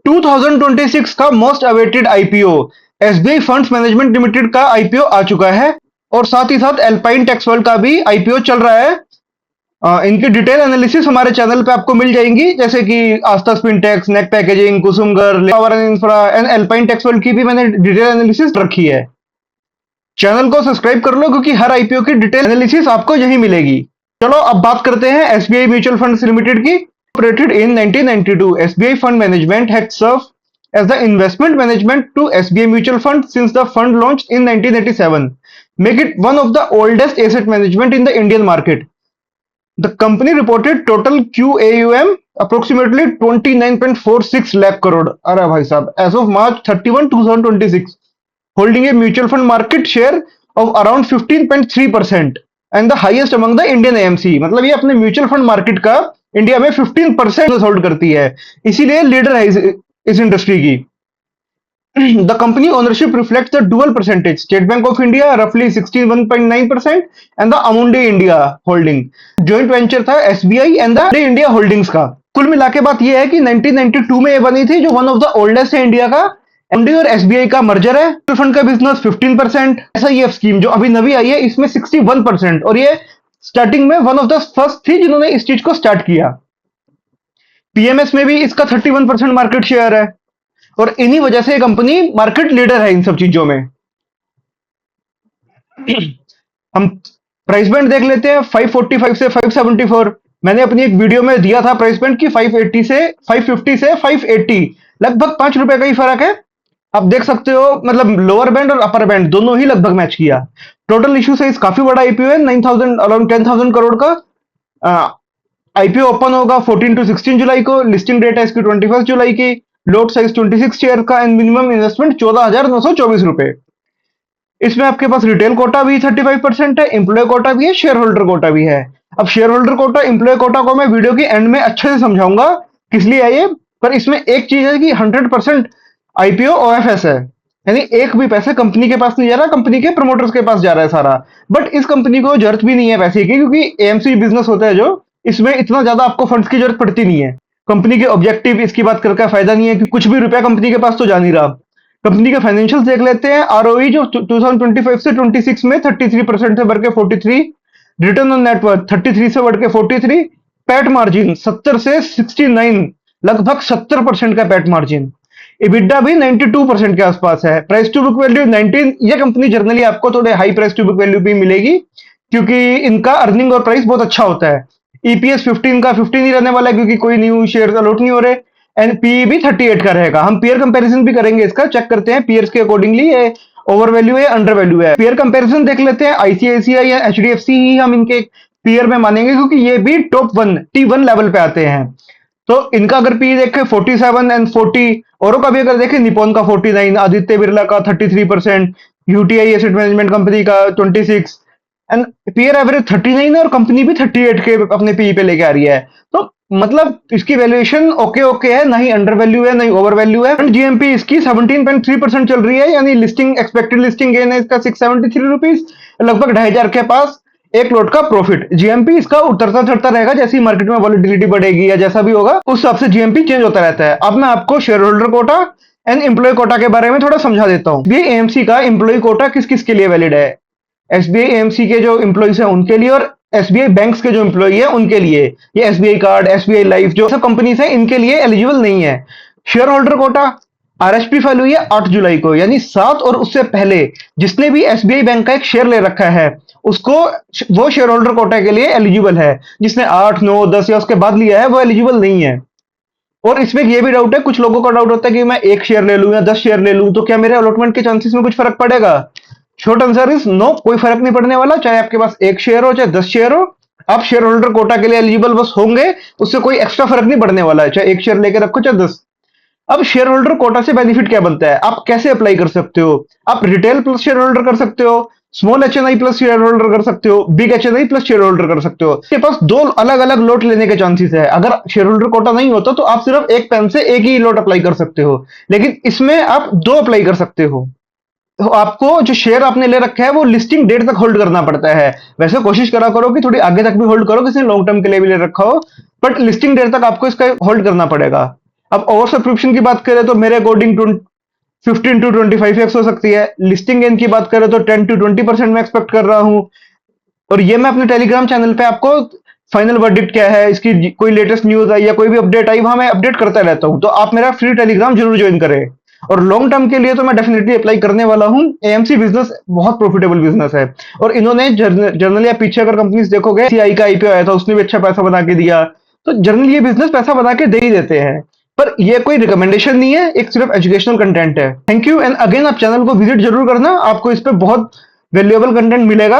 2026 का most awaited IPO SBI funds management limited का IPO आ चुका है और साथ ही साथ एल्पाइन टेक्सवर्ल्ड का भी आईपीओ चल रहा है। इनकी डिटेल एनालिसिस हमारे चैनल पे आपको मिल जाएंगी, जैसे कि Aastha Spintex, Nek packaging, Kusumgar, power and infra and Alpine Texworld की भी मैंने डिटेल एनालिसिस रखी है। चैनल को सब्सक्राइब कर लो क्योंकि हर आईपीओ की डिटेल एनालिसिस आपको यहीं मिलेगी। चलो अब बात करते हैं एसबीआई म्यूचुअल फंड्स लिमिटेड की। Operated in 1992, SBI Fund Management had served as the investment management to SBI Mutual Fund since the fund launched in 1987, make it one of the oldest asset management in the Indian market. The company reported total QAUM approximately 29.46 lakh crore. अरे भाई साहब, as of March 31, 2026, holding a mutual fund market share of around 15.3% and the highest among the Indian AMC. मतलब ये अपने mutual fund market का India में 15% hold करती है, इसीलिए लीडर है इस इंडस्ट्री की। The company ownership reflects the dual percentage, State Bank of India रफली 61.9% and the Amundi India holding. Joint venture था SBI and the India holdings का। कुल मिला के बात यह है कि 1992 में ये बनी थी, जो वन ऑफ द ओल्डेस्ट है इंडिया का। एमडी और एसबीआई का मर्जर है। फंड का बिजनेस 15%, एसआईएफ स्कीम जो अभी नवी आई है इसमें 61%, और ये स्टार्टिंग में वन ऑफ द फर्स्ट थी जिन्होंने इस चीज को स्टार्ट किया। पीएमएस में भी इसका 31% मार्केट शेयर है और इन्हीं वजह से कंपनी मार्केट लीडर है इन सब चीजों में। हम प्राइस बैंड देख लेते हैं, 545 से 574। मैंने अपनी एक वीडियो में दिया था प्राइस बैंड की 550 से 580, लगभग 5 रुपए का ही फर्क है। आप देख सकते हो, मतलब लोअर बैंड और अपर बैंड दोनों ही लगभग मैच किया। टोटल इश्यू साइज काफी बड़ा आईपीओ है, 9000 अराउंड 10,000 करोड़ का। आईपीओ ओपन होगा 14 to 16 जुलाई को। लिस्टिंग डेट है इसकी 21 जुलाई की। लोट साइज 26 शेयर का एंड मिनिमम इन्वेस्टमेंट 14,924 रुपए। इसमें आपके पास रिटेल कोटा भी 35% है, एम्प्लॉय कोटा भी है, शेयर होल्डर कोटा भी है। अब shareholder quota, employee quota को मैं वीडियो के एंड में अच्छे से समझाऊंगा किस लिए है ये। पर इसमें एक चीज है कि 100% आईपीओ ओएफएस है, यानी एक भी पैसे कंपनी के पास नहीं जा रहा, कंपनी के प्रमोटर्स के पास जा रहा है सारा। बट इस कंपनी को जरूरत भी नहीं है पैसे की, क्योंकि एएमसी बिजनेस होता है जो, इसमें इतना ज्यादा आपको फंड्स की जरूरत पड़ती नहीं है। कंपनी के ऑब्जेक्टिव इसकी बात करके फायदा नहीं है कि कुछ भी रुपया कंपनी के पास तो जा नहीं रहा। कंपनी के फाइनेंशियल्स देख लेते हैं। आरओई जो 2025 से 26 में 33% से बढ़ के 43, रिटर्न ऑन नेटवर्थ 33 से बढ़ के 43, पैट मार्जिन 70 से 69, लगभग 70% का पैट मार्जिन। इबिडा भी 92% के आसपास है। Price to book value 19। ये कंपनी जनरली आपको थोड़े high price to book value भी मिलेगी, क्योंकि इनका अर्निंग और प्राइस बहुत अच्छा होता है। ईपीएस 15 का 15 ही रहने वाला है, क्योंकि कोई न्यू शेयर अलॉट नहीं हो रहे। एंड पीई भी 38 का रहेगा। हम पेयर कंपैरिजन भी करेंगे इसका, चेक करते हैं पेयर्स के अकॉर्डिंगली ये ओवर वैल्यू है, अंडर वैल्यू है। पेयर कंपैरिजन देख लेते हैं। आईसीआईसीआई या एचडीएफसी ही हम इनके पेयर में मानेंगे, क्योंकि ये भी टॉप 1 T1 लेवल पे आते हैं। तो इनका अगर पी देखें 47 एंड 40, औरों का भी अगर देखें, निपॉन का 49, आदित्य बिरला का 33%, यूटीआई एसेट मैनेजमेंट कंपनी का 26, एंड पीयर एवरेज 39 है और कंपनी भी 38 के अपने पी पे लेके आ रही है। तो मतलब इसकी वैल्यूएशन ओके ओके है, ना ही अंडर वैल्यू है ना ही ओवर वैल्यू है। एंड जीएमपी इसकी 17.3% चल रही है, यानी लिस्टिंग एक्सपेक्टेड लिस्टिंग गेन है इसका 673 रुपीज, लगभग 2,500 के पास एक लोट का प्रॉफिट। जीएमपी इसका उतरता चढ़ता रहेगा, जैसी मार्केट में वॉलिटिलिटी बढ़ेगी या जैसा भी होगा उस हिसाब से जीएमपी चेंज होता रहता है। अब मैं आपको shareholder quota and employee quota के बारे में थोड़ा समझा देता हूँ। ये एएमसी का एम्प्लॉय कोटा किस किस के लिए वैलिड है। एसबीआई एएमसी के जो एम्प्लॉइज है उनके लिए, और एसबीआई बैंक्स के जो एम्प्लॉय है उनके लिए। ये एसबीआई कार्ड, एसबीआई लाइफ जो सब कंपनीज है इनके लिए एलिजिबल नहीं है। Shareholder quota RSP file हुई है 8 जुलाई को, यानी 7 और उससे पहले जिसने भी एसबीआई बैंक का एक शेयर ले रखा है उसको, वो शेयर होल्डर कोटा के लिए एलिजिबल है। जिसने 8, 9, 10 या उसके बाद लिया है वो एलिजिबल नहीं है। और इसमें ये भी डाउट है, कुछ लोगों का डाउट होता है कि मैं 1 शेयर ले लूं या 10 शेयर ले लूं तो क्या मेरे अलॉटमेंट के चांसेस में कुछ फर्क पड़ेगा। शॉर्ट आंसर इज नो, कोई फर्क नहीं पड़ने वाला। चाहे आपके पास 1 शेयर हो चाहे 10 शेयर हो, आप शेयर होल्डर कोटा के लिए एलिजिबल बस होंगे, उससे कोई एक्स्ट्रा फर्क नहीं पड़ने वाला है, चाहे 1 शेयर लेके रखो चाहे 10। अब शेयर होल्डर कोटा से बेनिफिट क्या बनता है, आप कैसे अप्लाई कर सकते हो। आप रिटेल प्लस शेयर होल्डर कर सकते हो, small HNI plus share holder कर सकते हो, big HNI plus share holder कर सकते हो। आपके पास 2 अलग अलग लोट लेने के चांसेस है। अगर शेयर होल्डर कोटा नहीं होता तो आप सिर्फ एक पेन से एक ही लोट अप्लाई कर सकते हो, लेकिन इसमें आप 2 अप्लाई कर सकते हो। तो आपको जो शेयर आपने ले रखा है वो लिस्टिंग डेट तक होल्ड करना पड़ता है। वैसे कोशिश करा करो कि थोड़ी आगे तक भी होल्ड करो, किसी ने लॉन्ग टर्म के लिए भी ले रखा हो, बट लिस्टिंग डेट तक आपको इसका होल्ड करना पड़ेगा। अब ओवर सब्सक्रिप्शन की बात करें तो मेरे अकॉर्डिंग 15 टू 25x हो सकती है। लिस्टिंग गेन की बात करें तो 10 to 20% मैं एक्सपेक्ट कर रहा हूं। और ये मैं अपने टेलीग्राम चैनल पे आपको फाइनल वर्डिक्ट क्या है, इसकी कोई लेटेस्ट न्यूज आई या कोई भी अपडेट आई, वहां मैं अपडेट करता रहता हूं। तो आप मेरा फ्री टेलीग्राम जरूर ज्वाइन करें। और लॉन्ग टर्म के लिए तो मैं डेफिनेटली अप्लाई करने वाला हूं। एएमसी बिजनेस बहुत प्रॉफिटेबल बिजनेस है। और इन्होंने जनरली आप पीछे अगर कंपनीज देखोगे, सीआई का आईपीओ आया था, उसने भी अच्छा पैसा बना के दिया। तो जनरली ये बिजनेस पैसा बना के दे ही देते हैं। पर ये कोई रिकमेंडेशन नहीं है, एक सिर्फ एजुकेशनल कंटेंट है। थैंक यू एंड अगेन आप चैनल को विजिट जरूर करना, आपको इस पे बहुत वैल्यूएबल कंटेंट मिलेगा।